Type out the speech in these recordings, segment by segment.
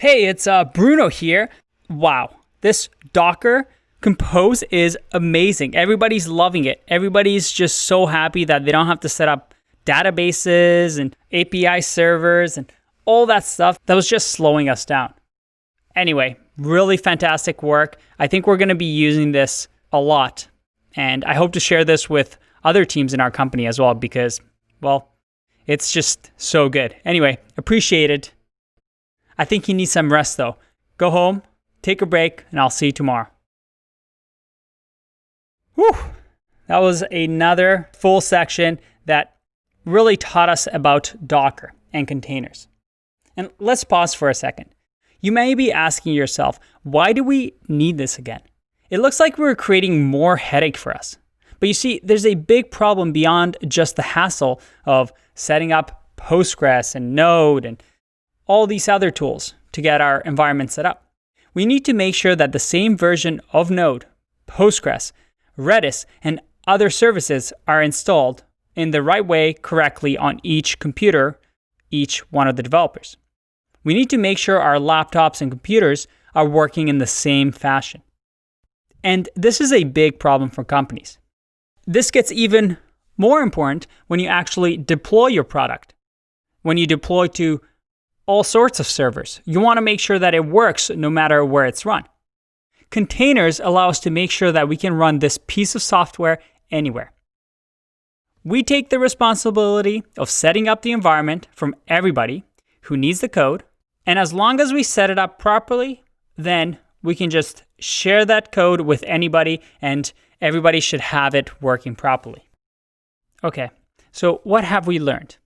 Hey, it's Bruno here. Wow, this Docker Compose is amazing. Everybody's loving it. Everybody's just so happy that they don't have to set up databases and API servers and all that stuff that was just slowing us down. Anyway, really fantastic work. I think we're going to be using this a lot. And I hope to share this with other teams in our company as well because, well, it's just so good. Anyway, appreciate it. I think you need some rest though. Go home, take a break, and I'll see you tomorrow. Whew! That was another full section that really taught us about Docker and containers. And let's pause for a second. You may be asking yourself, why do we need this again? It looks like we're creating more headache for us. But you see, there's a big problem beyond just the hassle of setting up Postgres and Node and all these other tools to get our environment set up. We need to make sure that the same version of Node, Postgres, Redis, and other services are installed in the right way correctly on each computer, each one of the developers. We need to make sure our laptops and computers are working in the same fashion. And this is a big problem for companies. This gets even more important when you actually deploy your product. When you deploy to all sorts of servers, you want to make sure that it works no matter where it's run. Containers allow us to make sure that we can run this piece of software anywhere. We take the responsibility of setting up the environment from everybody who needs the code, and as long as we set it up properly, then we can just share that code with anybody and everybody should have it working properly. Okay, so what have we learned?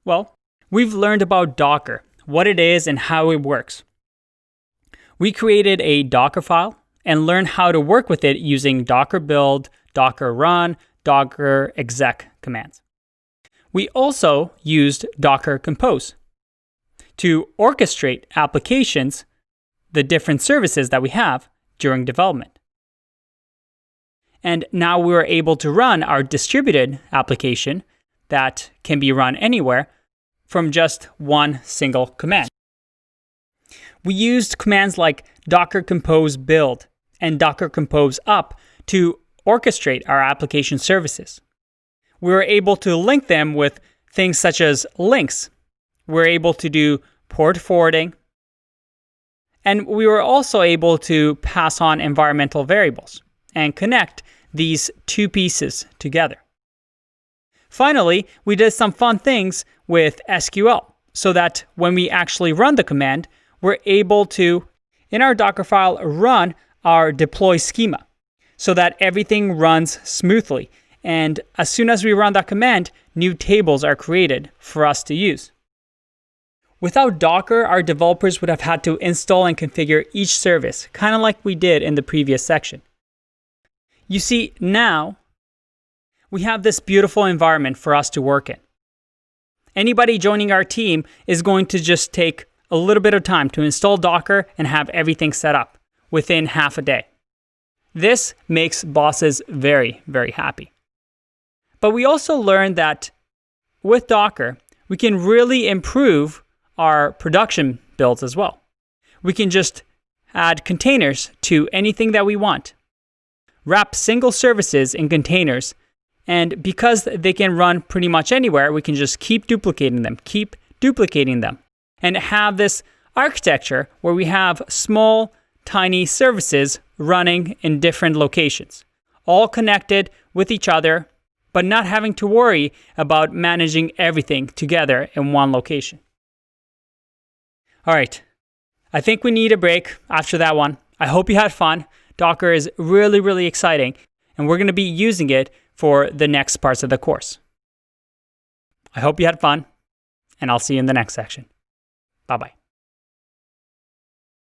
Well, we've learned about Docker, what it is and how it works. We created a Docker file and learned how to work with it using Docker build, Docker run, Docker exec commands. We also used Docker Compose to orchestrate applications, the different services that we have during development. And now we're able to run our distributed application that can be run anywhere from just one single command. We used commands like Docker Compose build and Docker Compose up to orchestrate our application services. We were able to link them with things such as links. We're able to do port forwarding. And we were also able to pass on environmental variables and connect these two pieces together. Finally, we did some fun things with SQL so that when we actually run the command, we're able to, in our Docker file, run our deploy schema so that everything runs smoothly. And as soon as we run that command, new tables are created for us to use. Without Docker, our developers would have had to install and configure each service, kind of like we did in the previous section. You see, now we have this beautiful environment for us to work in. Anybody joining our team is going to just take a little bit of time to install Docker and have everything set up within half a day. This makes bosses very, very happy. But we also learned that with Docker, we can really improve our production builds as well. We can just add containers to anything that we want, wrap single services in containers, and because they can run pretty much anywhere, we can just keep duplicating them, and have this architecture where we have small, tiny services running in different locations, all connected with each other, but not having to worry about managing everything together in one location. All right, I think we need a break after that one. I hope you had fun. Docker is really, really exciting, and we're going to be using it for the next parts of the course. I hope you had fun, and I'll see you in the next section. Bye-bye.